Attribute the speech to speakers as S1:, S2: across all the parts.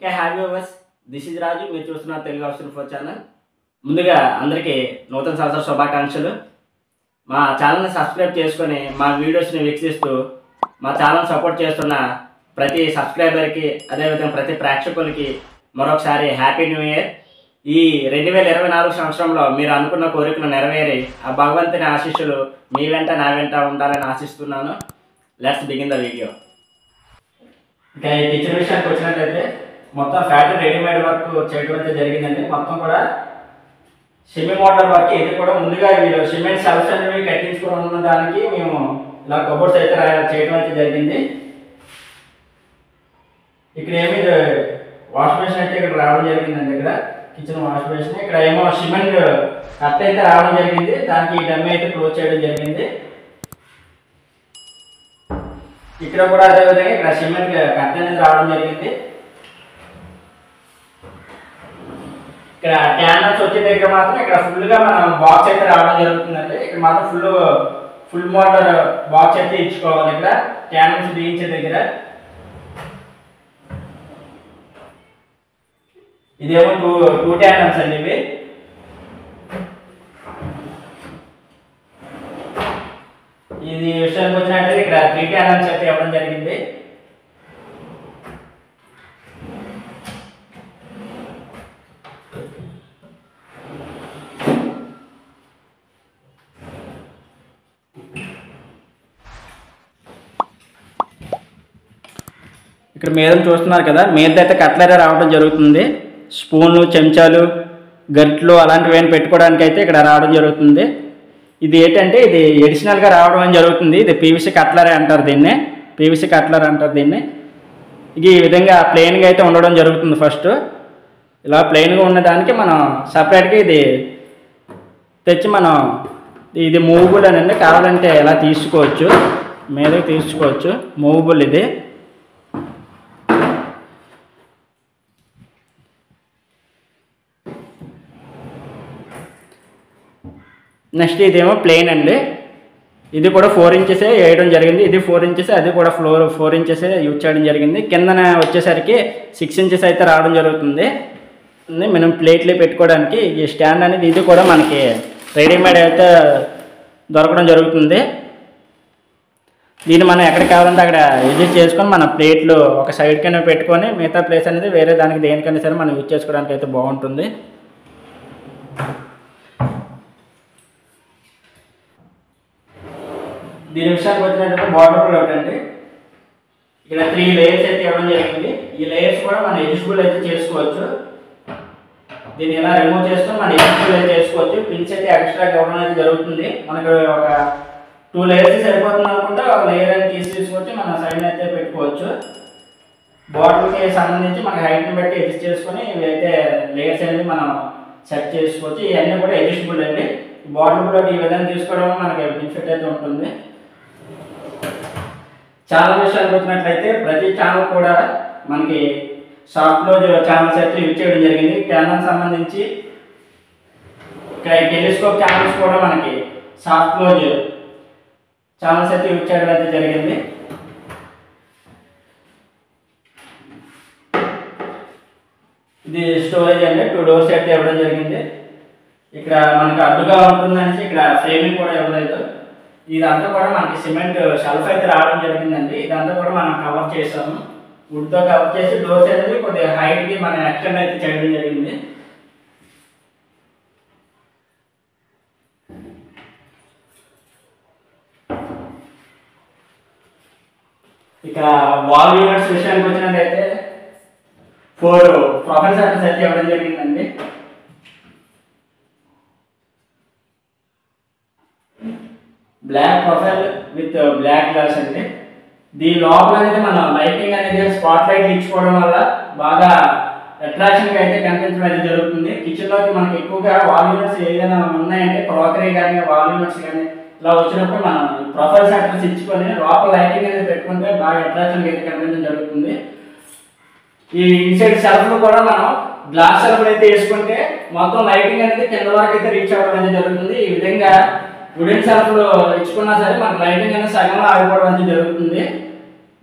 S1: Hi viewers, this is రాజు. మీరు చూస్తున్నారు Telugu option four channel. ముందుగా అందరికీ నూతన సంవత్సర శుభాకాంక్షలు. మా ఛానల్ని సబ్స్క్రైబ్ చేసుకొని మా వీడియోస్ని వీక్షిస్తూ మా ఛానల్ సపోర్ట్ చేస్తున్న ప్రతి సబ్స్క్రైబర్కి, అదేవిధంగా ప్రతి ప్రేక్షకులకి మరొకసారి హ్యాపీ న్యూ ఇయర్. ఈ 2024 సంవత్సరంలో మీరు అనుకున్న కోరికలు నెరవేరి ఆ భగవంతుని ఆశీస్సులు మీ వెంట నా వెంట ఉండాలని ఆశిస్తున్నాను. Let's begin the video. ఇంకా ఈ కిచెన్ విషయానికి వచ్చినట్లయితే మొత్తం ఫ్యాక్టరీ రెడీమేడ్ వర్క్ చేయడం అయితే జరిగిందండి. మొత్తం కూడా షిమ్మి మోటార్ వర్క్. ఇది కూడా ముందుగా వీళ్ళు సిమెంట్ సెల్స్ అనేవి కట్టించుకొని ఉన్న దానికి మేము ఇలా కబోర్డ్స్ అయితే చేయడం అయితే జరిగింది. ఇక్కడ ఏమి వాష్ మెషిన్ అయితే ఇక్కడ రావడం జరిగిందండి. ఇక్కడ కిచెన్ వాష్ మెషిన్, ఇక్కడ ఏమో సిమెంట్ కట్ అయితే రావడం జరిగింది. దానికి డమ్మీ అయితే క్లోజ్ చేయడం జరిగింది. ఇక్కడ కూడా అదేవిధంగా ఇక్కడ సిమెంట్ కట్ అనేది రావడం జరిగింది. ఇక్కడ క్యానల్స్ వచ్చే దగ్గర మాత్రం ఇక్కడ ఫుల్గా మనం బాక్స్ అయితే రావడం జరుగుతుందండి. ఇక్కడ మాత్రం ఫుల్ మోటార్ బాక్స్ అయితే ఇచ్చుకోవాలి. ఇక్కడ క్యానల్స్ బిగించే దగ్గర ఇదేమో టూ క్యానల్స్ అండి. ఇవి ఇది విషయానికి వచ్చినట్లయితే ఇక్కడ 3 క్యానల్స్ అయితే ఇవ్వడం జరిగింది. ఇక్కడ మీద చూస్తున్నారు కదా, మీద అయితే కట్లరీ రావడం జరుగుతుంది. స్పూన్లు, చెంచాలు, గరిట్లు అలాంటివి ఏమైనా పెట్టుకోవడానికి అయితే ఇక్కడ రావడం జరుగుతుంది. ఇది ఏంటంటే ఇది ఎడిషనల్గా రావడం జరుగుతుంది. ఇది పీవీసీ కట్లరీ అంటారు దీన్ని. పీవీసీ కట్లరీ అంటారు దీన్ని. ఇది ఈ విధంగా ప్లెయిన్గా అయితే ఉండడం జరుగుతుంది. ఫస్ట్ ఇలా ప్లెయిన్గా ఉన్నదానికి మనం సపరేట్గా ఇది తెచ్చి మనం ఇది మూవబుల్ అనండి. కావాలంటే ఎలా తీసుకోవచ్చు, మీదకి తీసుకోవచ్చు. మూవబుల్ ఇది. నెక్స్ట్ ఇదేమో ప్లెయిన్ అండి. ఇది కూడా 4 ఇంచెస్ వేయడం జరిగింది. ఇది 4 ఇంచెస్, అది కూడా 4 ఇంచెస్ యూజ్ చేయడం జరిగింది. కిందన వచ్చేసరికి 6 ఇంచెస్ అయితే రావడం జరుగుతుంది. మనం ప్లేట్లు పెట్టుకోవడానికి ఈ స్టాండ్ అనేది ఇది కూడా మనకి రెడీమేడ్ అయితే దొరకడం జరుగుతుంది. దీన్ని మనం ఎక్కడ కావాలంటే అక్కడ అడ్జస్ట్ చేసుకొని మన ప్లేట్లు ఒక సైడ్ కన్నా పెట్టుకొని మిగతా ప్లేస్ అనేది వేరే దానికి దేనికైనా సరే మనం యూజ్ చేసుకోవడానికి అయితే బాగుంటుంది. దీని విషయానికి వచ్చినట్టు బార్డర్ ప్లాట్ అండి. ఇక్కడ 3 లేయర్స్ అయితే ఇవ్వడం జరిగింది. ఈ లేయర్స్ కూడా మనం ఎడ్జస్టబుల్ అయితే చేసుకోవచ్చు. దీన్ని ఎలా రిమూవ్ చేసుకొని మనం ఎడ్జస్టబుల్ అయితే చేసుకోవచ్చు. పిన్స్ అయితే ఎక్స్ట్రా ఇవ్వడం అయితే జరుగుతుంది. మనకు ఒక 2 లేయర్స్ సరిపోతుంది అనుకుంటే ఒక లేయర్ అని తీసుకోవచ్చు. మన సైడ్ అయితే పెట్టుకోవచ్చు. బార్డర్కి సంబంధించి మన హైట్ని బట్టి అడ్జస్ట్ చేసుకొని ఇవైతే లేయర్స్ అనేది మనం సెట్ చేసుకోవచ్చు. ఇవన్నీ కూడా ఎడ్జస్టబుల్ అండి. బార్డర్ ప్లాట్ ఈ విధంగా తీసుకోవడం మనకి బెనిఫిట్ అయితే ఉంటుంది. ఛానల్ విషయానికి వచ్చినట్లయితే ప్రతి ఛానల్ కూడా మనకి సాఫ్ట్ క్లోజ్ ఛానల్స్ అయితే యూజ్ చేయడం జరిగింది. ఛానల్ సంబంధించి ఇక్కడ టెలిస్కోప్ ఛానల్స్ కూడా మనకి సాఫ్ట్ క్లోజ్ ఛానల్స్ అయితే యూజ్ చేయడం అయితే జరిగింది. ఇది స్టోరేజ్ అండి. 2 డోర్స్ అయితే ఇవ్వడం జరిగింది. ఇక్కడ మనకి అడ్డుగా ఉంటుందనేసి ఇక్కడ ఫ్రేమింగ్ కూడా ఇవ్వలేదు. ఇదంతా కూడా మనకి సిమెంట్ షెల్ఫ్ అయితే రావడం జరిగిందండి. ఇదంతా కూడా మనం కవర్ చేసాము. వుడ్తో కవర్ చేసి డోర్స్ అనేది కొద్దిగా హైట్కి మనం ఎక్స్టెండ్ అయితే చేయడం జరిగింది. ఇక వాల్ యూనిట్స్ విషయానికి వచ్చినట్లయితే 4 ప్రొఫైల్ సెటర్స్ అయితే ఇవ్వడం జరిగిందండి. Black profile with black glass అండి. దీని లోపల అనేది మనం లైటింగ్ అనేది స్పాట్ లైట్ ఇచ్చుకోవడం వల్ల బాగా అట్రాక్షన్గా అయితే కనిపించడం అయితే జరుగుతుంది. కిచెన్లోకి మనకి ఎక్కువగా వాల్ యూనిట్స్ ఏదైనా ఉన్నాయంటే క్రాకరీ కానీ వాల్ యూనిట్స్ కానీ ఇలా వచ్చినప్పుడు మనం ప్రొఫైల్ సెటర్స్ ఇచ్చుకొని లోపల లైటింగ్ అనేది పెట్టుకుంటే బాగా అట్రాక్షన్గా అయితే కనిపించడం జరుగుతుంది. ఈ ఇన్సైడ్ సెల్ఫ్లు కూడా మనం గ్లాస్ సెల్ఫ్లు అయితే వేసుకుంటే మొత్తం లైటింగ్ అనేది కింద వరకు అయితే రీచ్ అవ్వడం అనేది జరుగుతుంది. ఈ విధంగా వుడెన్ సెల్ఫ్లు ఇచ్చుకున్నా సరే మనకు లైటింగ్ అనేది సగంలో ఆగిపోవడం అనేది జరుగుతుంది.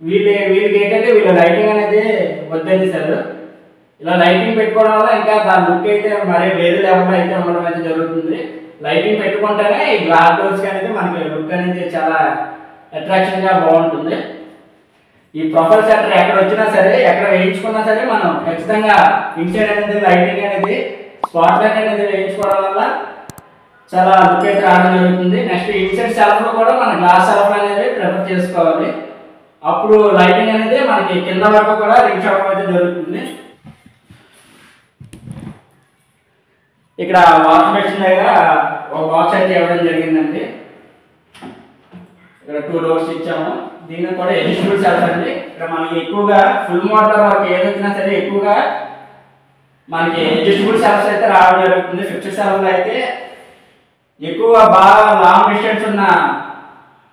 S1: వీళ్ళకి ఏంటంటే వీళ్ళ లైటింగ్ అనేది వద్దనేసారు. ఇలా లైటింగ్ పెట్టుకోవడం వల్ల ఇంకా దాని లుక్ అయితే మరి వేరే లెవెల్లో అయితే ఉండడం అయితే జరుగుతుంది. లైటింగ్ పెట్టుకుంటేనే ఈ గ్లాస్ డోర్స్కి అనేది మనకి లుక్ అనేది చాలా అట్రాక్షన్గా బాగుంటుంది. ఈ ప్రొఫైల్ సెంటర్ ఎక్కడ వచ్చినా సరే, ఎక్కడ వేయించుకున్నా సరే, మనం ఖచ్చితంగా ఇన్సైడ్ అనేది లైటింగ్ అనేది స్పాట్ లైట్ అనేది వేయించుకోవడం వల్ల చాలా లుక్ అయితే రావడం జరుగుతుంది. నెక్స్ట్ ఇన్సైడ్ సెల్ఫ్లో కూడా మన గ్లాస్ సెల్ఫ్ అనేది ప్రిఫర్ చేసుకోవాలి. అప్పుడు లైటింగ్ అనేది మనకి కింద వరకు కూడా రీచ్ అవ్వడం అయితే జరుగుతుంది. ఇక్కడ వాష్ మెషిన్ దగ్గర ఒక బాక్స్ అయితే ఇవ్వడం జరిగిందండి. ఇక్కడ 2 డోర్స్ ఇచ్చాము. దీనికి కూడా అడ్జస్టబుల్ సెల్ఫ్ అండి. ఇక్కడ మనకి ఎక్కువగా ఫుల్ మోటార్ వరకు ఏది వచ్చినా సరే ఎక్కువగా మనకి అడ్జస్టబుల్ సెల్ఫ్స్ అయితే రావడం జరుగుతుంది. ఫిక్స్డ్ సెల్ఫ్లో అయితే ఎక్కువగా బాగా లాంగ్ డిస్టెన్స్ ఉన్న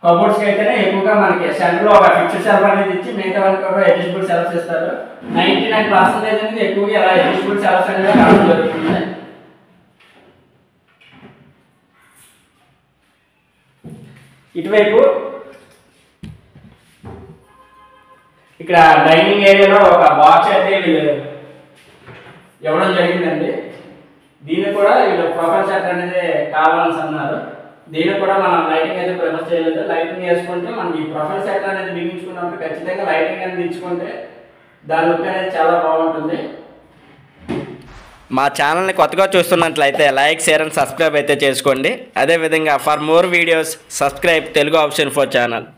S1: కబోర్డ్స్కి అయితేనే ఎక్కువగా మనకి సెంటర్లో ఒక ఫిక్స్డ్ సెల్ఫ్ అనేది ఇచ్చి మిగతా వాళ్ళకి కూడా అడ్జస్టబుల్ సెల్ఫ్స్ ఇస్తారు. 99% అనేది ఎక్కువగా ఇలా అడ్జస్టబుల్ సెల్ఫ్స్ అనేది రావడం జరుగుతుంది. ఇటువైపు ఇక్కడ డైనింగ్ ఏరియాలో ఒక బాక్స్ అయితే వీళ్ళు ఇవ్వడం జరిగిందండి. దీన్ని కూడా వీళ్ళు ప్రొఫైల్ సెట్ అనేది కావాలని అన్నారు. దీన్ని కూడా మనం లైటింగ్ అయితే ప్రిఫర్ చేయలేదు. లైటింగ్ వేసుకుంటే మనకి ఈ ప్రొఫైల్ సెట్ అనేది బిగించుకున్నప్పుడు ఖచ్చితంగా లైటింగ్ అనేది ఇచ్చుకుంటే దాని లుక్ అనేది చాలా బాగుంటుంది.
S2: మా ఛానల్ని కొత్తగా చూస్తున్నట్లయితే లైక్, షేర్ అండ్ సబ్స్క్రైబ్ అయితే చేసుకోండి. అదేవిధంగా for more videos subscribe Telugu option for channel.